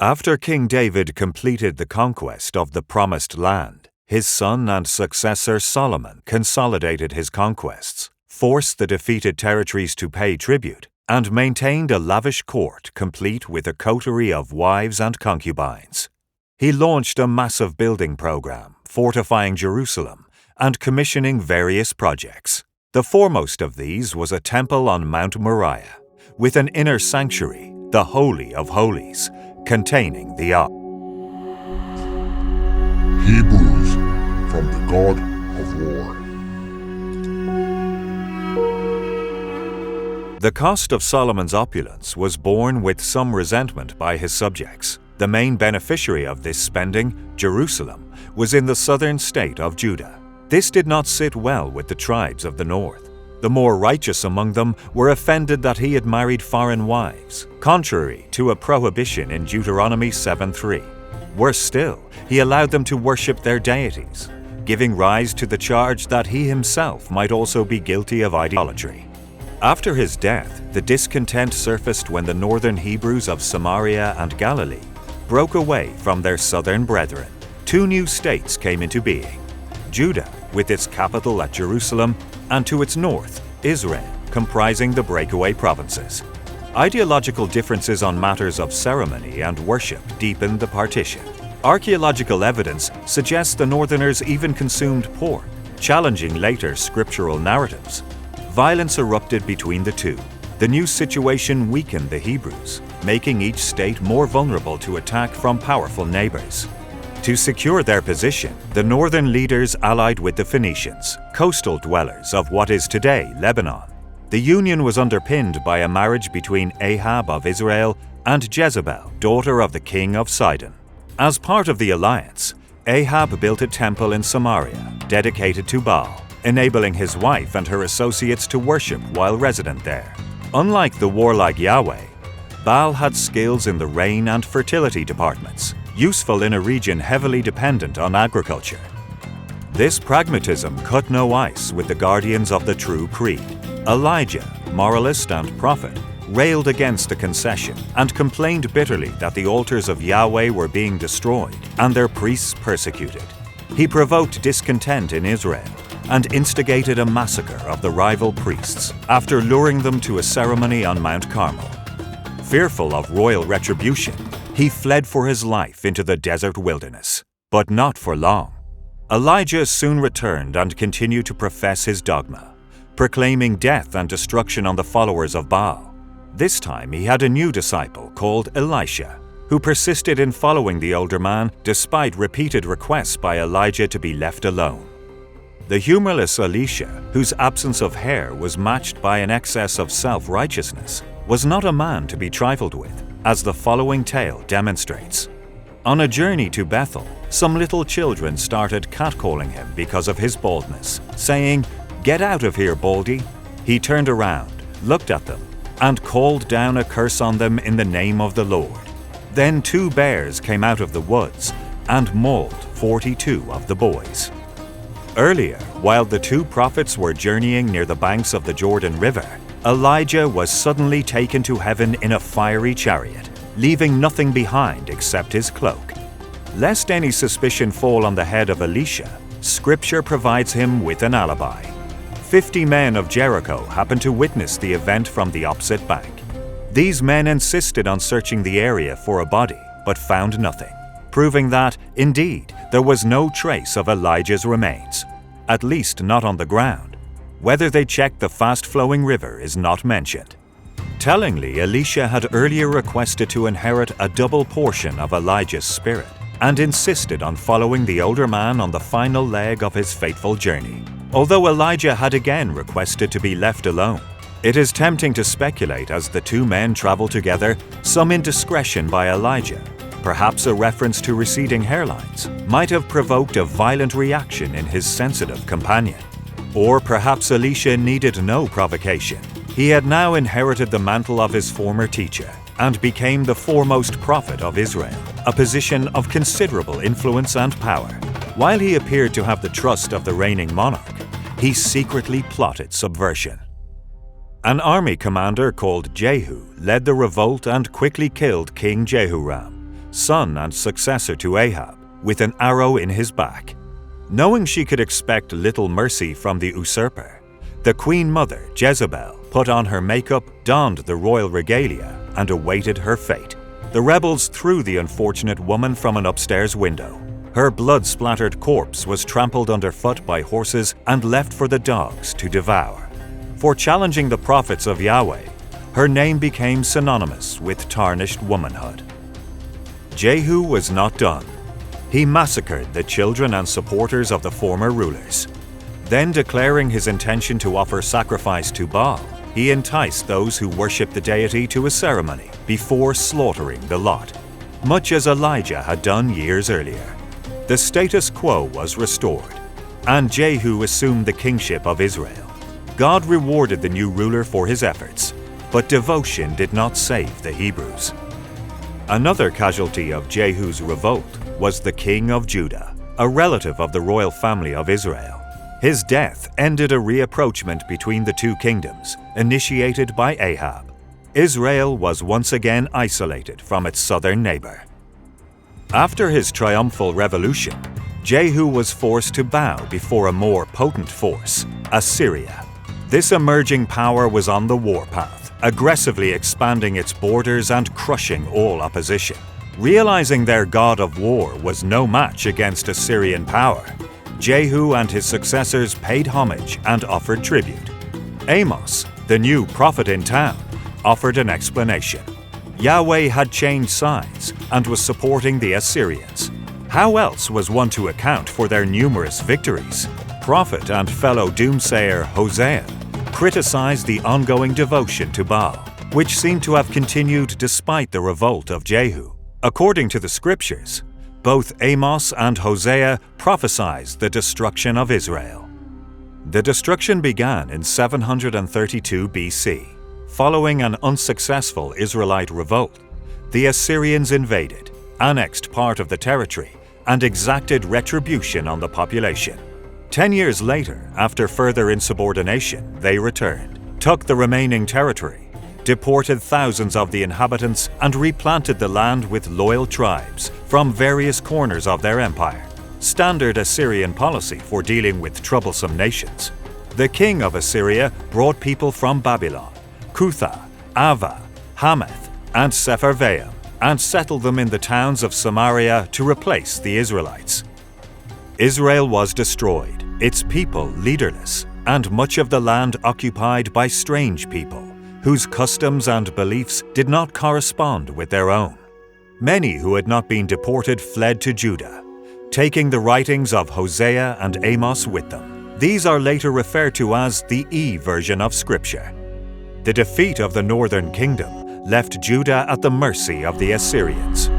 After King David completed the conquest of the Promised Land, his son and successor Solomon consolidated his conquests, forced the defeated territories to pay tribute, and maintained a lavish court complete with a coterie of wives and concubines. He launched a massive building program, fortifying Jerusalem and commissioning various projects. The foremost of these was a temple on Mount Moriah, with an inner sanctuary, the Holy of Holies, containing the Ark. Hebrews from the God of War. The cost of Solomon's opulence was borne with some resentment by his subjects. The main beneficiary of this spending, Jerusalem, was in the southern state of Judah. This did not sit well with the tribes of the north. The more righteous among them were offended that he had married foreign wives, contrary to a prohibition in Deuteronomy 7:3. Worse still, he allowed them to worship their deities, giving rise to the charge that he himself might also be guilty of idolatry. After his death, the discontent surfaced when the northern Hebrews of Samaria and Galilee broke away from their southern brethren. Two new states came into being: Judah, with its capital at Jerusalem, and to its north, Israel, comprising the breakaway provinces. Ideological differences on matters of ceremony and worship deepened the partition. Archaeological evidence suggests the northerners even consumed pork, challenging later scriptural narratives. Violence erupted between the two. The new situation weakened the Hebrews, making each state more vulnerable to attack from powerful neighbors. To secure their position, the northern leaders allied with the Phoenicians, coastal dwellers of what is today Lebanon. The union was underpinned by a marriage between Ahab of Israel and Jezebel, daughter of the king of Sidon. As part of the alliance, Ahab built a temple in Samaria dedicated to Baal, enabling his wife and her associates to worship while resident there. Unlike the warlike Yahweh, Baal had skills in the rain and fertility departments, useful in a region heavily dependent on agriculture. This pragmatism cut no ice with the guardians of the true creed. Elijah, moralist and prophet, railed against the concession and complained bitterly that the altars of Yahweh were being destroyed and their priests persecuted. He provoked discontent in Israel and instigated a massacre of the rival priests after luring them to a ceremony on Mount Carmel. Fearful of royal retribution, he fled for his life into the desert wilderness, but not for long. Elijah soon returned and continued to profess his dogma, proclaiming death and destruction on the followers of Baal. This time he had a new disciple called Elisha, who persisted in following the older man despite repeated requests by Elijah to be left alone. The humorless Elisha, whose absence of hair was matched by an excess of self-righteousness, was not a man to be trifled with, as the following tale demonstrates. On a journey to Bethel, some little children started catcalling him because of his baldness, saying, "Get out of here, Baldy." He turned around, looked at them, and called down a curse on them in the name of the Lord. Then 2 bears came out of the woods and mauled 42 of the boys. Earlier, while the 2 prophets were journeying near the banks of the Jordan River, Elijah was suddenly taken to heaven in a fiery chariot, leaving nothing behind except his cloak. Lest any suspicion fall on the head of Elisha, Scripture provides him with an alibi. 50 men of Jericho happened to witness the event from the opposite bank. These men insisted on searching the area for a body, but found nothing, proving that, indeed, there was no trace of Elijah's remains, at least not on the ground. Whether they checked the fast-flowing river is not mentioned. Tellingly, Elisha had earlier requested to inherit a double portion of Elijah's spirit and insisted on following the older man on the final leg of his fateful journey, although Elijah had again requested to be left alone. It is tempting to speculate as the 2 men travel together, some indiscretion by Elijah, perhaps a reference to receding hairlines, might have provoked a violent reaction in his sensitive companion. Or perhaps Elisha needed no provocation. He had now inherited the mantle of his former teacher and became the foremost prophet of Israel, a position of considerable influence and power. While he appeared to have the trust of the reigning monarch, he secretly plotted subversion. An army commander called Jehu led the revolt and quickly killed King Jehoram, son and successor to Ahab, with an arrow in his back. Knowing she could expect little mercy from the usurper, the queen mother, Jezebel, put on her makeup, donned the royal regalia, and awaited her fate. The rebels threw the unfortunate woman from an upstairs window. Her blood-splattered corpse was trampled underfoot by horses and left for the dogs to devour. For challenging the prophets of Yahweh, her name became synonymous with tarnished womanhood. Jehu was not done. He massacred the children and supporters of the former rulers. Then, declaring his intention to offer sacrifice to Baal, he enticed those who worshipped the deity to a ceremony before slaughtering the lot, much as Elijah had done years earlier. The status quo was restored, and Jehu assumed the kingship of Israel. God rewarded the new ruler for his efforts, but devotion did not save the Hebrews. Another casualty of Jehu's revolt was the king of Judah, a relative of the royal family of Israel. His death ended a rapprochement between the two kingdoms, initiated by Ahab. Israel was once again isolated from its southern neighbor. After his triumphal revolution, Jehu was forced to bow before a more potent force, Assyria. This emerging power was on the warpath, aggressively expanding its borders and crushing all opposition. Realizing their god of war was no match against Assyrian power, Jehu and his successors paid homage and offered tribute. Amos, the new prophet in town, offered an explanation. Yahweh had changed sides and was supporting the Assyrians. How else was one to account for their numerous victories? Prophet and fellow doomsayer Hosea criticized the ongoing devotion to Baal, which seemed to have continued despite the revolt of Jehu. According to the scriptures, both Amos and Hosea prophesied the destruction of Israel. The destruction began in 732 BC. Following an unsuccessful Israelite revolt, the Assyrians invaded, annexed part of the territory, and exacted retribution on the population. 10 years later, after further insubordination, they returned, took the remaining territory, deported thousands of the inhabitants, and replanted the land with loyal tribes from various corners of their empire. Standard Assyrian policy for dealing with troublesome nations. The king of Assyria brought people from Babylon, Cutha, Ava, Hamath, and Sepharvaim, and settled them in the towns of Samaria to replace the Israelites. Israel was destroyed, its people leaderless, and much of the land occupied by strange people, whose customs and beliefs did not correspond with their own. Many who had not been deported fled to Judah, taking the writings of Hosea and Amos with them. These are later referred to as the E version of Scripture. The defeat of the northern kingdom left Judah at the mercy of the Assyrians.